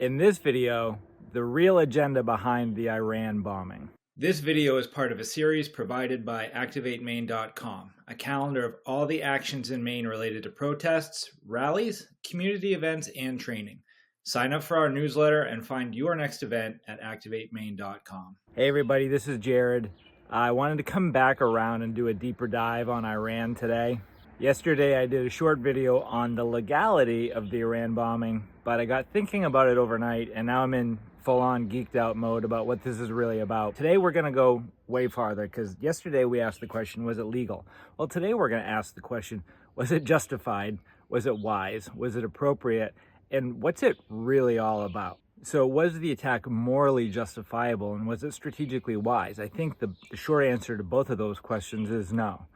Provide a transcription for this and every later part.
In this video, the real agenda behind the Iran bombing. This video is part of a series provided by activatemaine.com, a calendar of all the actions in Maine related to protests, rallies, community events, and training. Sign up for our newsletter and find your next event at activatemaine.com. Hey everybody, this is Jared. I wanted to come back around and do a deeper dive on Iran today. Yesterday I did a short video on the legality of the Iran bombing, but I got thinking about it overnight and now I'm in full-on geeked out mode about what this is really about. Today we're going to go way farther because yesterday we asked the question, was it legal? Well, today we're going to ask the question, was it justified? Was it wise? Was it appropriate? And what's it really all about? So was the attack morally justifiable and was it strategically wise? I think the short answer to both of those questions is no.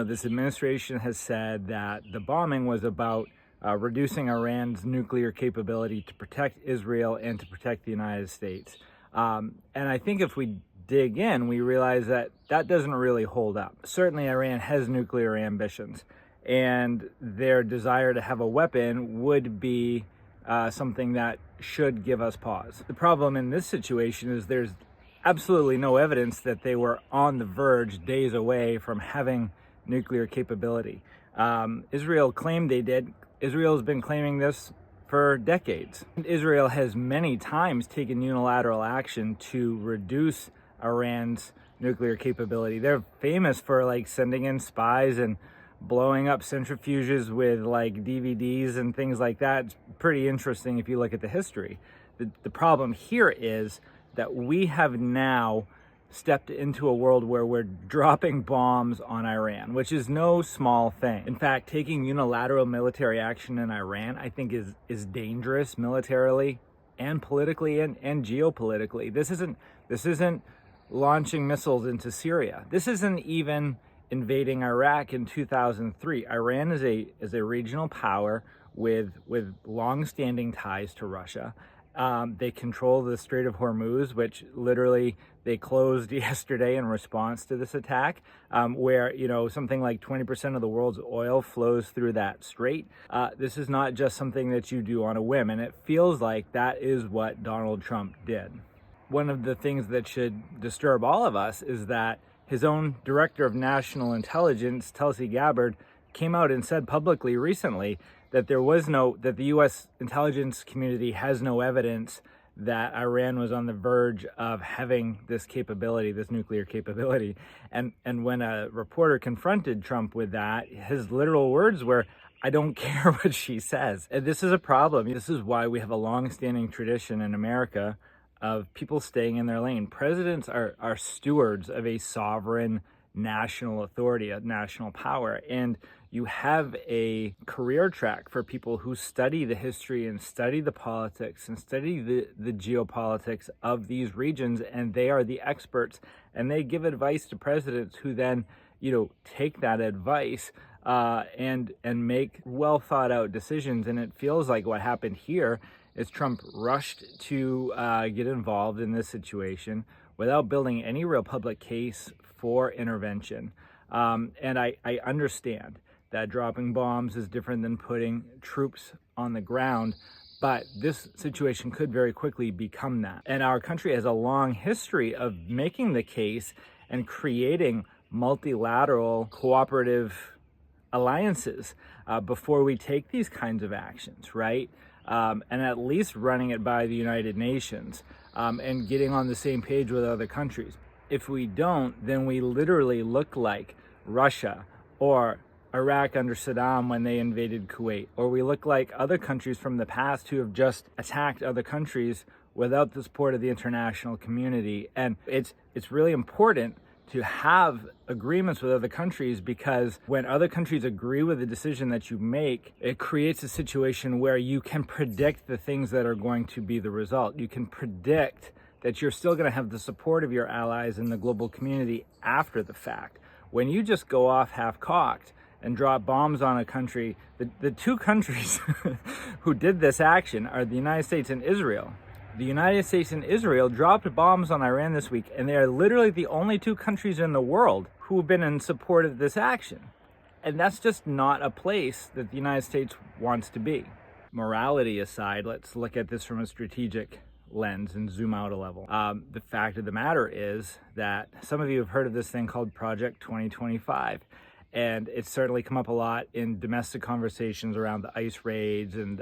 This administration has said that the bombing was about reducing Iran's nuclear capability to protect Israel and to protect the United States. And I think if we dig in, we realize that that doesn't really hold up. Certainly Iran has nuclear ambitions, and their desire to have a weapon would be something that should give us pause. The problem in this situation is there's absolutely no evidence that they were on the verge, days away from having nuclear capability. Israel claimed they did. Israel has been claiming this for decades. Israel has many times taken unilateral action to reduce Iran's nuclear capability. They're famous for sending in spies and blowing up centrifuges with DVDs and things like that. It's pretty interesting if you look at the history. The problem here is that we have now stepped into a world where we're dropping bombs on Iran, which is no small thing. In fact, taking unilateral military action in Iran, I think is dangerous militarily and politically and geopolitically. This isn't launching missiles into Syria. This isn't even invading Iraq in 2003. Iran is a regional power with long-standing ties to Russia. They control the Strait of Hormuz, which literally they closed yesterday in response to this attack, where something like 20% of the world's oil flows through that strait. This is not just something that you do on a whim, and it feels like that is what Donald Trump did. One of the things that should disturb all of us is that his own director of national intelligence, Tulsi Gabbard, came out and said publicly recently that that the U.S. intelligence community has no evidence that Iran was on the verge of having this capability, this nuclear capability. And when a reporter confronted Trump with that, his literal words were, "I don't care what she says." And this is a problem. This is why we have a long-standing tradition in America of people staying in their lane. Presidents are stewards of a sovereign national authority, a national power. And you have a career track for people who study the history and study the politics and study the geopolitics of these regions, and they are the experts, and they give advice to presidents who then take that advice and make well thought out decisions. And it feels like what happened here is Trump rushed to get involved in this situation without building any real public case for intervention. And I understand that dropping bombs is different than putting troops on the ground, but this situation could very quickly become that. And our country has a long history of making the case and creating multilateral cooperative alliances before we take these kinds of actions, right? And at least running it by the United Nations and getting on the same page with other countries. If we don't, then we literally look like Russia or Iraq under Saddam when they invaded Kuwait, or we look like other countries from the past who have just attacked other countries without the support of the international community. And it's really important to have agreements with other countries, because when other countries agree with the decision that you make, it creates a situation where you can predict the things that are going to be the result. You can predict that you're still going to have the support of your allies in the global community after the fact. When you just go off half-cocked and drop bombs on a country, the two countries who did this action are the United States and Israel. The United States and Israel dropped bombs on Iran this week, and they are literally the only two countries in the world who have been in support of this action. And that's just not a place that the United States wants to be. morality aside, let's look at this from a strategic lens and zoom out a level. The fact of the matter is that some of you have heard of this thing called Project 2025. And it's certainly come up a lot in domestic conversations around the ICE raids and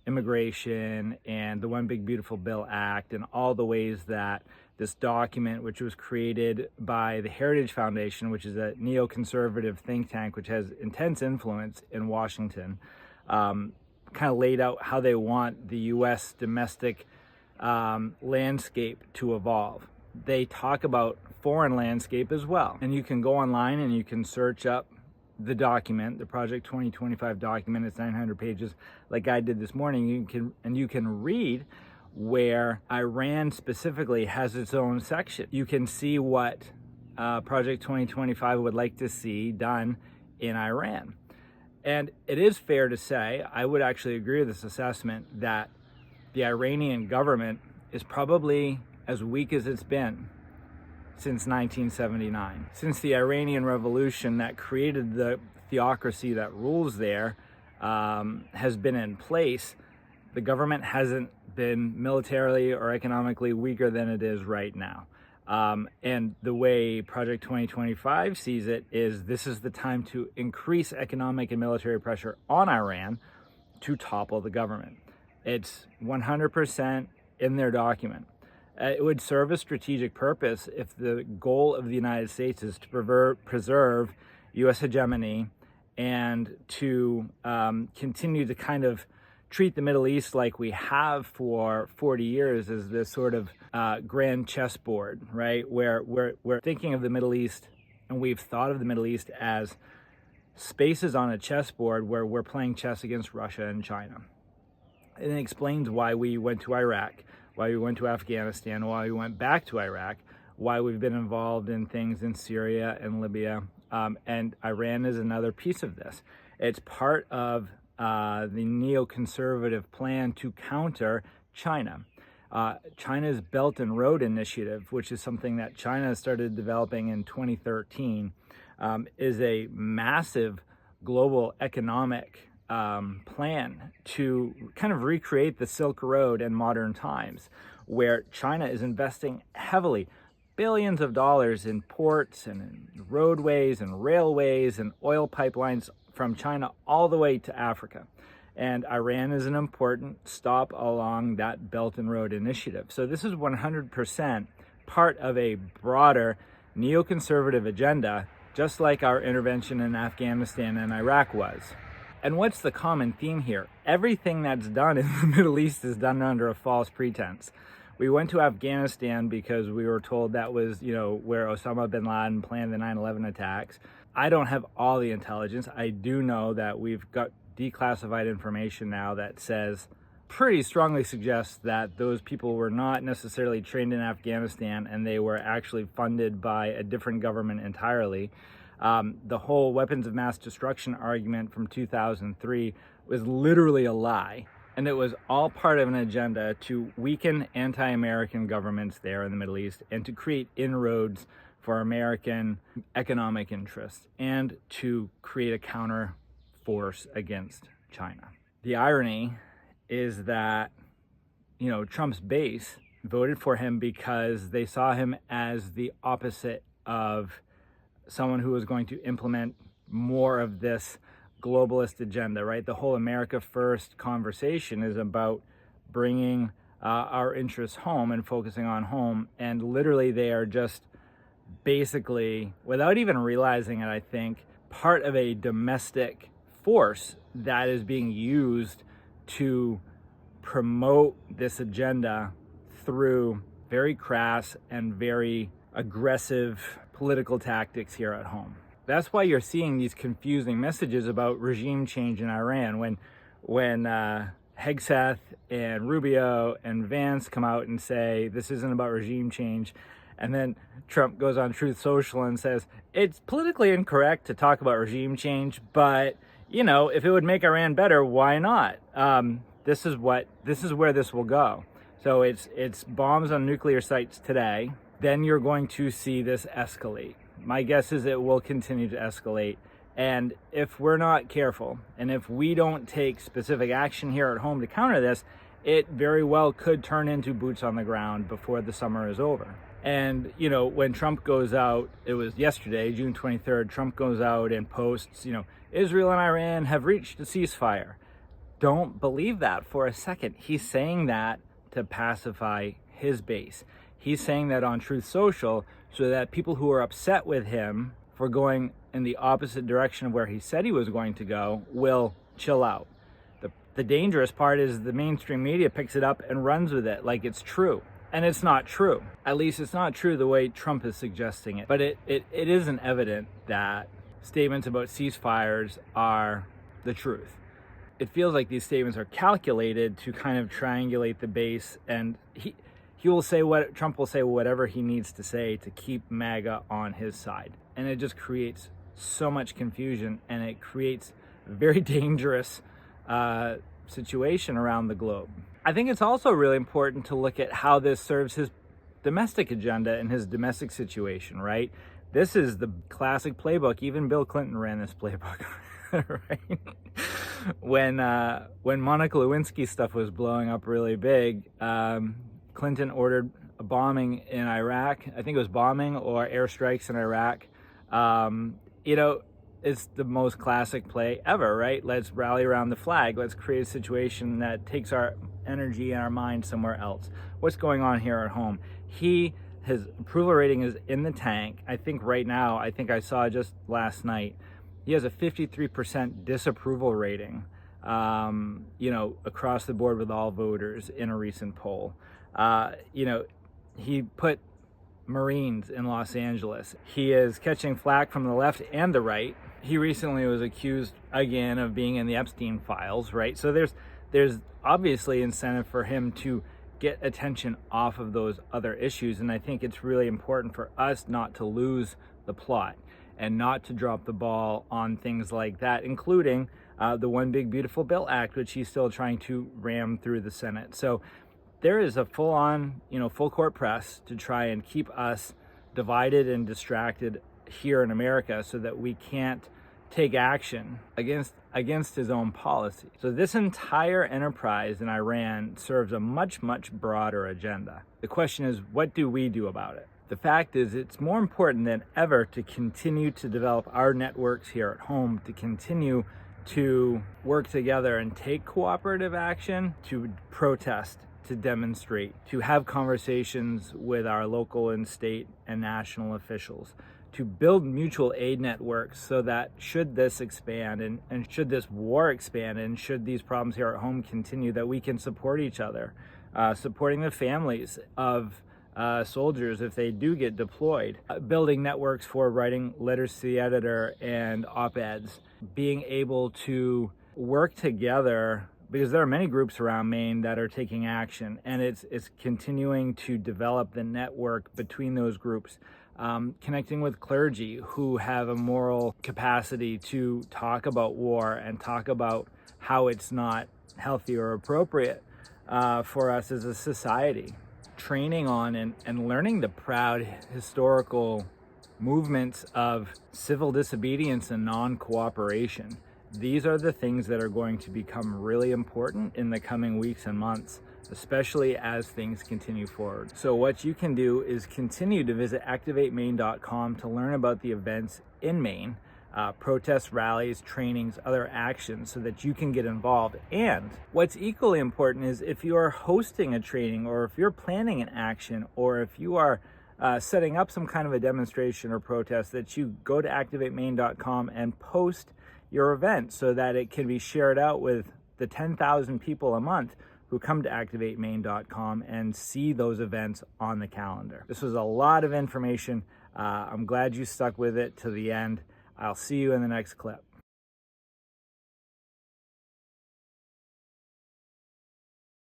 immigration and the One Big Beautiful Bill Act and all the ways that this document, which was created by the Heritage Foundation, which is a neoconservative think tank which has intense influence in Washington, kind of laid out how they want the U.S. domestic landscape to evolve. They talk about foreign landscape as well. And you can go online and you can search up the document, the Project 2025 document. It's 900 pages, like I did this morning. You can read where Iran specifically has its own section. You can see what Project 2025 would like to see done in Iran. And it is fair to say, I would actually agree with this assessment, that the Iranian government is probably as weak as it's been since 1979. Since the Iranian Revolution that created the theocracy that rules there has been in place, the government hasn't been militarily or economically weaker than it is right now. And the way Project 2025 sees it is this is the time to increase economic and military pressure on Iran to topple the government. It's 100% in their document. It would serve a strategic purpose if the goal of the United States is to preserve U.S. hegemony and to continue to kind of treat the Middle East like we have for 40 years as this sort of grand chessboard, right? Where we're thinking of the Middle East, and we've thought of the Middle East as spaces on a chessboard where we're playing chess against Russia and China. And it explains why we went to Iraq, why we went to Afghanistan, why we went back to Iraq, why we've been involved in things in Syria and Libya, and Iran is another piece of this. It's part of the neoconservative plan to counter China. China's Belt and Road Initiative, which is something that China started developing in 2013, is a massive global economic plan to kind of recreate the Silk Road in modern times, where China is investing heavily, billions of dollars in ports and in roadways and railways and oil pipelines from China all the way to Africa. And Iran is an important stop along that Belt and Road Initiative. So this is 100% part of a broader neoconservative agenda, just like our intervention in Afghanistan and Iraq was. And what's the common theme here? Everything that's done in the Middle East is done under a false pretense. We went to Afghanistan because we were told that was, where Osama bin Laden planned the 9/11 attacks. I don't have all the intelligence. I do know that we've got declassified information now that says, pretty strongly suggests that those people were not necessarily trained in Afghanistan and they were actually funded by a different government entirely. The whole weapons of mass destruction argument from 2003 was literally a lie. And it was all part of an agenda to weaken anti-American governments there in the Middle East and to create inroads for American economic interests and to create a counter force against China. The irony is that, Trump's base voted for him because they saw him as the opposite of someone who was going to implement more of this globalist agenda, right? The whole America First conversation is about bringing our interests home and focusing on home. And literally they are just basically, without even realizing it, I think, part of a domestic force that is being used to promote this agenda through very crass and very aggressive political tactics here at home. That's why you're seeing these confusing messages about regime change in Iran when Hegseth and Rubio and Vance come out and say this isn't about regime change, and then Trump goes on Truth Social and says it's politically incorrect to talk about regime change, but if it would make Iran better, why not? This is where this will go. So it's bombs on nuclear sites today. Then you're going to see this escalate. My guess is it will continue to escalate And if we're not careful, and if we don't take specific action here at home to counter this, it very well could turn into boots on the ground before the summer is over. And, you know, when Trump goes out, it was yesterday, June 23rd, Trump goes out and posts, you know, Israel and Iran have reached a ceasefire. Don't believe that for a second. He's saying that to pacify his base. He's saying that on Truth Social so that people who are upset with him for going in the opposite direction of where he said he was going to go will chill out. The dangerous part is the mainstream media picks it up and runs with it like it's true. And it's not true. At least it's not true the way Trump is suggesting it. But it isn't evident that statements about ceasefires are the truth. It feels like these statements are calculated to kind of triangulate the base, and Trump will say whatever he needs to say to keep MAGA on his side. And it just creates so much confusion, and it creates a very dangerous situation around the globe. I think it's also really important to look at how this serves his domestic agenda and his domestic situation, right? This is the classic playbook. Even Bill Clinton ran this playbook, right? When Monica Lewinsky stuff was blowing up really big, Clinton ordered a bombing in Iraq. I think it was bombing or airstrikes in Iraq. You know, it's the most classic play ever, right? Let's rally around the flag. Let's create a situation that takes our energy and our mind somewhere else. What's going on here at home? His approval rating is in the tank. I think right now, I think I saw just last night, he has a 53% disapproval rating, you know, across the board with all voters in a recent poll. You know, he put Marines in Los Angeles. He is catching flack from the left and the right. He recently was accused again of being in the Epstein files, right? So there's obviously incentive for him to get attention off of those other issues. And I think it's really important for us not to lose the plot and not to drop the ball on things like that, including the One Big Beautiful Bill Act, which he's still trying to ram through the Senate. So there is a full-on, you know, full court press to try and keep us divided and distracted here in America so that we can't take action against his own policy. So this entire enterprise in Iran serves a much, much broader agenda. The question is, what do we do about it? The fact is, it's more important than ever to continue to develop our networks here at home, to continue to work together and take cooperative action, to protest, to demonstrate, to have conversations with our local and state and national officials, to build mutual aid networks so that should this expand and should this war expand and should these problems here at home continue, that we can support each other, supporting the families of soldiers if they do get deployed, building networks for writing letters to the editor and op-eds, being able to work together, because there are many groups around Maine that are taking action, and it's continuing to develop the network between those groups, connecting with clergy who have a moral capacity to talk about war and talk about how it's not healthy or appropriate for us as a society. Training on and learning the proud historical movements of civil disobedience and non-cooperation. These are the things that are going to become really important in the coming weeks and months, especially as things continue forward. So what you can do is continue to visit activatemaine.com to learn about the events in Maine, protests, rallies, trainings, other actions, so that you can get involved. And what's equally important is if you are hosting a training, or if you're planning an action, or if you are setting up some kind of a demonstration or protest, that you go to activatemaine.com and post your event so that it can be shared out with the 10,000 people a month who come to activatemaine.com and see those events on the calendar. This was a lot of information. I'm glad you stuck with it to the end. I'll see you in the next clip.